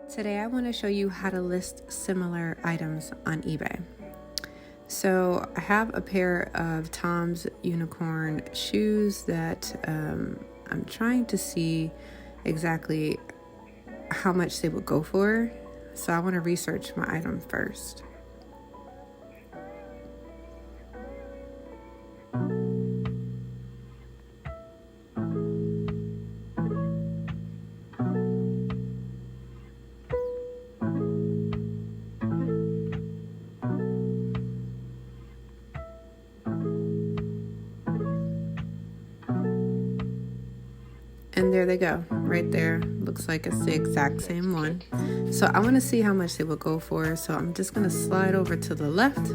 Today I want to show you how to list similar items on eBay. So I have a pair of Tom's unicorn shoes that I'm trying to see exactly how much they would go for. So I want to research my item first. And there they go, right there. Looks like it's the exact same one. So I want to see how much they would go for. So I'm just going to slide over to the left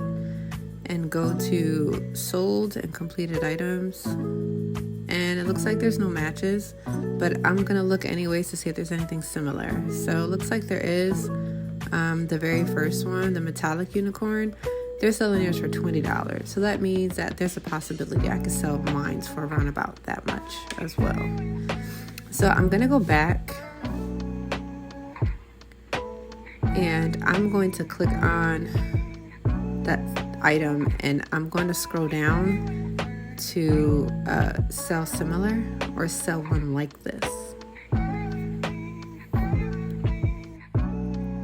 and go to sold and completed items. And it looks like there's no matches, but I'm going to look anyways to see if there's anything similar. So it looks like there is the very first one, the metallic unicorn. They're selling yours for $20. So that means that there's a possibility I could sell mine for around about that much as well. So I'm going to go back and I'm going to click on that item and I'm going to scroll down to sell similar or sell one like this.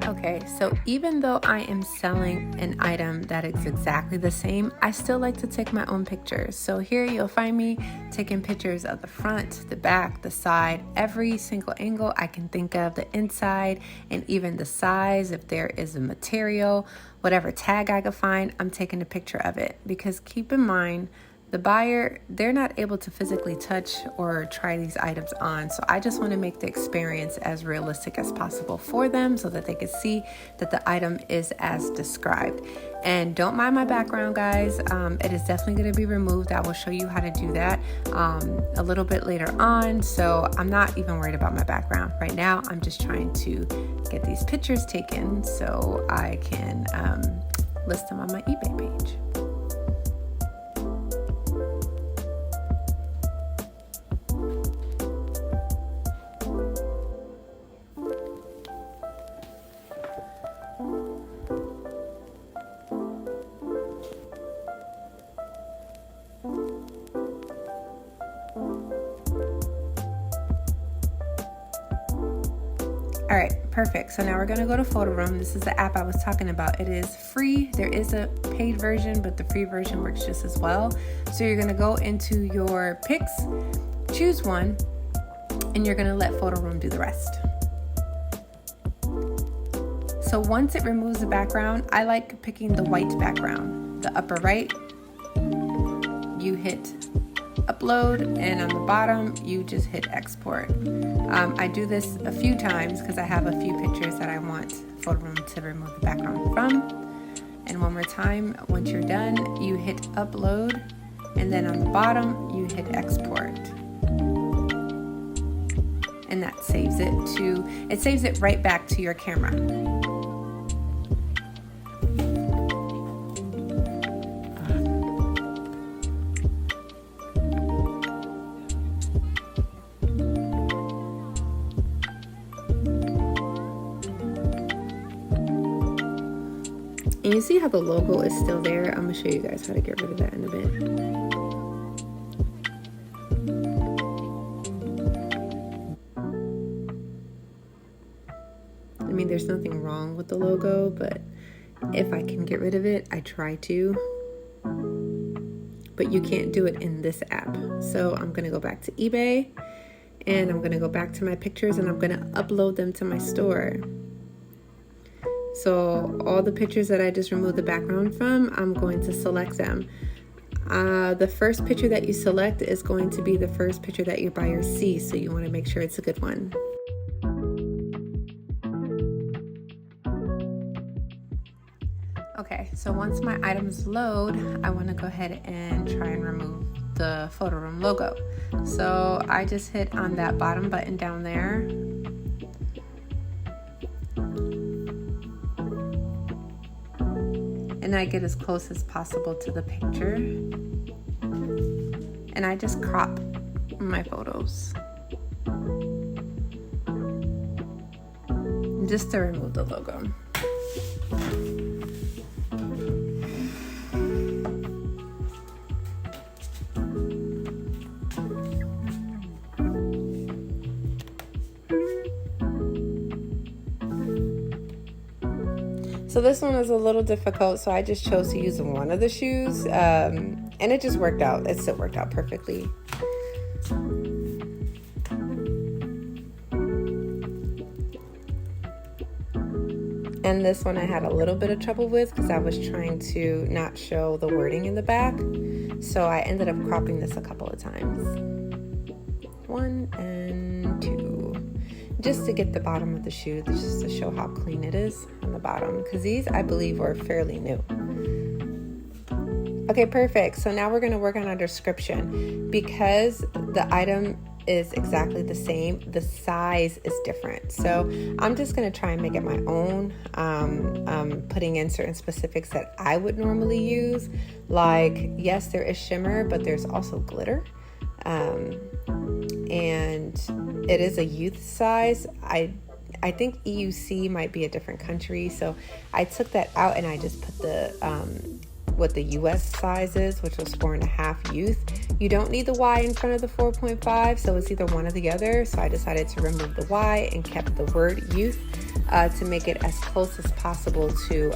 Okay, so even though I am selling an item that is exactly the same, I still like to take my own pictures. So here you'll find me taking pictures of the front, the back, the side, every single angle I can think of, the inside, and even the size. If there is a material, whatever tag I could find, I'm taking a picture of it. Because keep in mind, the buyer, they're not able to physically touch or try these items on. So I just want to make the experience as realistic as possible for them so that they can see that the item is as described. And don't mind my background, guys. It is definitely going to be removed. I will show you how to do that a little bit later on. So I'm not even worried about my background. Right now, I'm just trying to get these pictures taken so I can list them on my eBay page. All right, perfect. So now we're going to go to Photo Room. This is the app I was talking about. It is free. There is a paid version, but the free version works just as well. So you're going to go into your pics, choose one, and you're going to let Photo Room do the rest. So once it removes the background, I like picking the white background. The upper right, you hit upload, and on the bottom you just hit export. I do this a few times because I have a few pictures that I want Photo Room to remove the background from. And one more time, once you're done, you hit upload, and then on the bottom you hit export, and that saves it right back to your camera. And you see how the logo is still there? I'm going to show you guys how to get rid of that in a bit. I mean, there's nothing wrong with the logo, but if I can get rid of it, I try to. But you can't do it in this app. So I'm going to go back to eBay, and I'm going to go back to my pictures, and I'm going to upload them to my store. So all the pictures that I just removed the background from, I'm going to select them. The first picture that you select is going to be the first picture that your buyer sees, so you want to make sure it's a good one. Okay, so once my items load, I want to go ahead and try and remove the Photo Room logo. So I just hit on that bottom button down there. And I get as close as possible to the picture. And I just crop my photos. just to remove the logo. So this one was a little difficult, so I just chose to use one of the shoes, and it just worked out. It still worked out perfectly. And this one I had a little bit of trouble with because I was trying to not show the wording in the back. So I ended up cropping this a couple of times. 1 and 2. Just to get the bottom of the shoe, just to show how clean it is on the bottom. Because these, I believe, were fairly new. Okay, perfect. So now we're going to work on our description. Because the item is exactly the same, the size is different. So I'm just going to try and make it my own, putting in certain specifics that I would normally use. Like, yes, there is shimmer, but there's also glitter. And it is a youth size. I think EUC might be a different country. So I took that out and I just put the what the US size is, which was 4.5 youth. You don't need the Y in front of the 4.5, so it's either one or the other. So I decided to remove the Y and kept the word youth to make it as close as possible to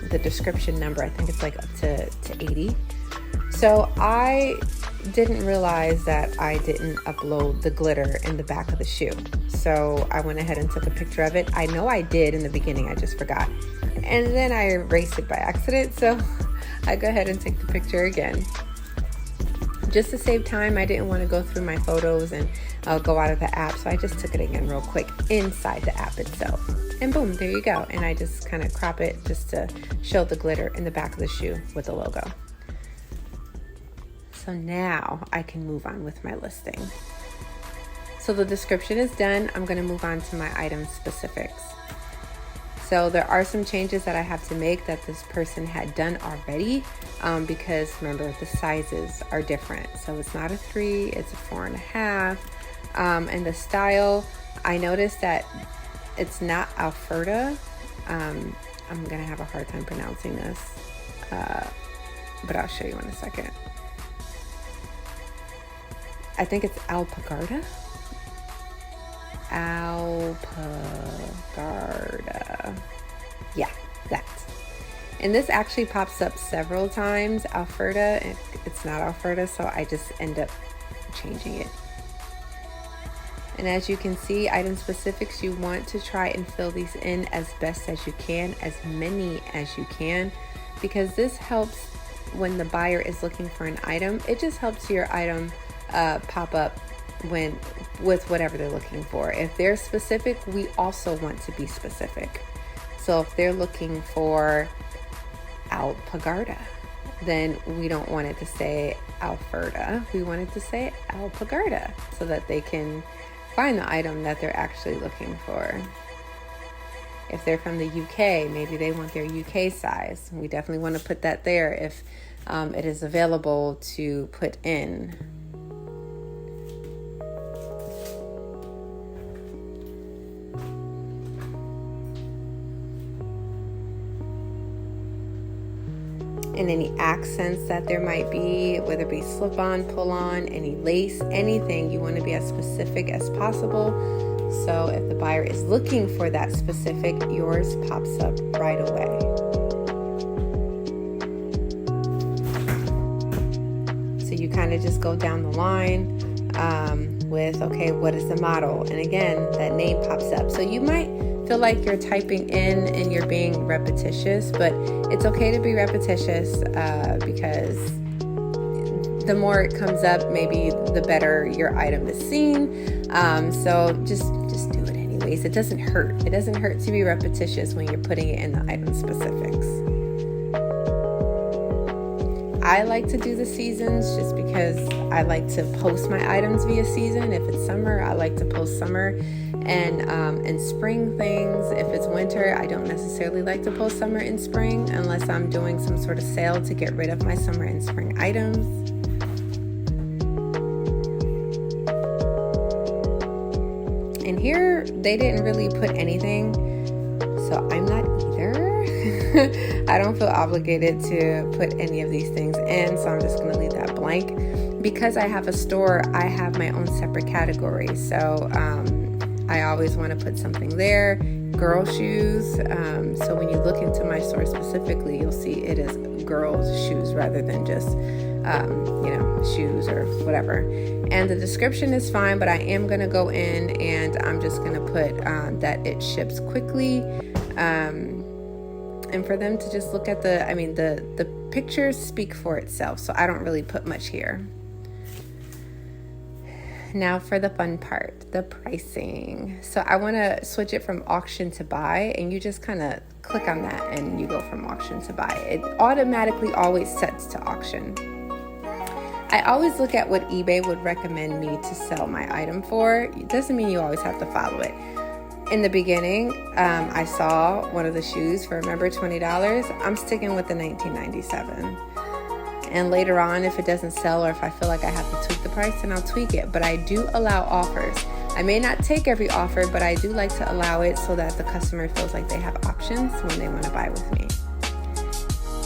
the description number. I think it's like up to 80. So I didn't realize that I didn't upload the glitter in the back of the shoe. So I went ahead and took a picture of it. I know I did in the beginning, I just forgot. And then I erased it by accident, so I go ahead and take the picture again. Just to save time, I didn't want to go through my photos and go out of the app, so I just took it again real quick inside the app itself. And boom, there you go. And I just kind of crop it just to show the glitter in the back of the shoe with the logo. So now I can move on with my listing. So the description is done. I'm going to move on to my item specifics. So there are some changes that I have to make that this person had done already, because remember, the sizes are different. So it's not a 3, it's a 4.5. And the style, I noticed that it's not Alfreda. I'm gonna have a hard time pronouncing this, but I'll show you in a second. I think it's Alpagarda. Alpagarda. Yeah, that. And this actually pops up several times. Alfreda, it's not Alfreda, so I just end up changing it. And as you can see, item specifics, you want to try and fill these in as best as you can, as many as you can, because this helps when the buyer is looking for an item. It just helps your item pop up with whatever they're looking for. If they're specific, we also want to be specific. So if they're looking for Alpagarda, then we don't want it to say Alfreda. We want it to say Alpagarda so that they can find the item that they're actually looking for. If they're from the UK, maybe they want their UK size. We definitely want to put that there if it is available to put in. And any accents that there might be, whether it be slip-on, pull-on, any lace, anything, you want to be as specific as possible. So if the buyer is looking for that specific, yours pops up right away. So you kind of just go down the line with, okay, what is the model? And again, that name pops up. So you might feel like you're typing in and you're being repetitious, but it's okay to be repetitious because the more it comes up, maybe the better your item is seen. So just do it anyways. It doesn't hurt. It doesn't hurt to be repetitious when you're putting it in the item specifics. I like to do the seasons just because I like to post my items via season. If it's summer, I like to post summer and spring things. If it's winter, I don't necessarily like to post summer and spring unless I'm doing some sort of sale to get rid of my summer and spring items. And here, they didn't really put anything. So I'm not either. I don't feel obligated to put any of these things in, so I'm just going to leave that blank. Because I have a store, I have my own separate category. So I always want to put something there. Girl shoes. So when you look into my store specifically, you'll see it is girls shoes rather than just shoes or whatever. And the description is fine, but I am going to go in and I'm just going to put that it ships quickly, and for them to just look at the pictures speak for itself, so I don't really put much here. Now for the fun part, the pricing. So I want to switch it from auction to buy, and you just kind of click on that and you go from auction to buy. It automatically always sets to auction. I always look at what eBay would recommend me to sell my item for. It doesn't mean you always have to follow it. In the beginning, I saw one of the shoes for, remember, $20. I'm sticking with the $19.97. And later on, if it doesn't sell or if I feel like I have to tweak the price, then I'll tweak it. But I do allow offers. I may not take every offer, but I do like to allow it so that the customer feels like they have options when they want to buy with me.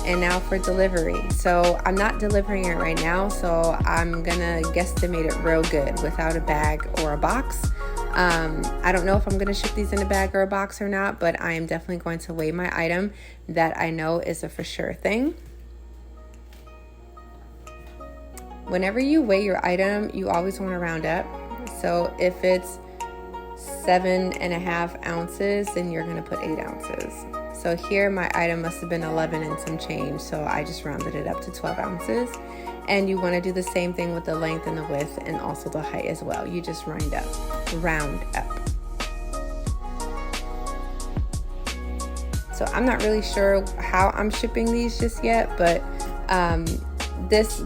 And now for delivery. So I'm not delivering it right now, so I'm gonna guesstimate it real good without a bag or a box. I don't know if I'm gonna ship these in a bag or a box or not, but I am definitely going to weigh my item. That I know is a for sure thing. Whenever you weigh your item, you always want to round up. So if it's 7.5 ounces, then you're going to put 8 ounces. So here my item must have been 11 and some change, so I just rounded it up to 12 ounces. And you want to do the same thing with the length and the width and also the height as well. You just round up. So I'm not really sure how I'm shipping these just yet, but this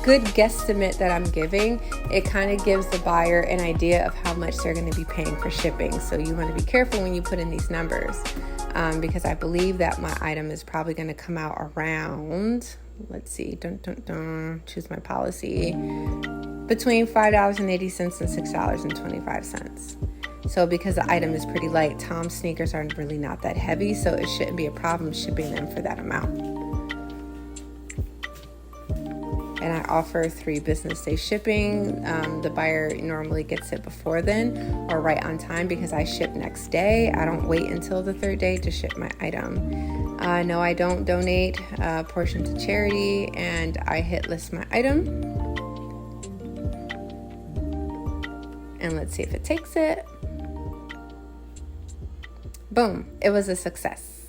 good guesstimate that I'm giving, it kind of gives the buyer an idea of how much they're going to be paying for shipping. So you want to be careful when you put in these numbers, because I believe that my item is probably going to come out around, let's see, choose my policy, between $5.80 and $6.25. So because the item is pretty light, Tom's sneakers are really not that heavy, so it shouldn't be a problem shipping them for that amount. And I offer 3 business day shipping. The buyer normally gets it before then or right on time because I ship next day. I don't wait until the 3rd day to ship my item. No, I don't donate a portion to charity, and I hit list my item. And let's see if it takes it. Boom, it was a success.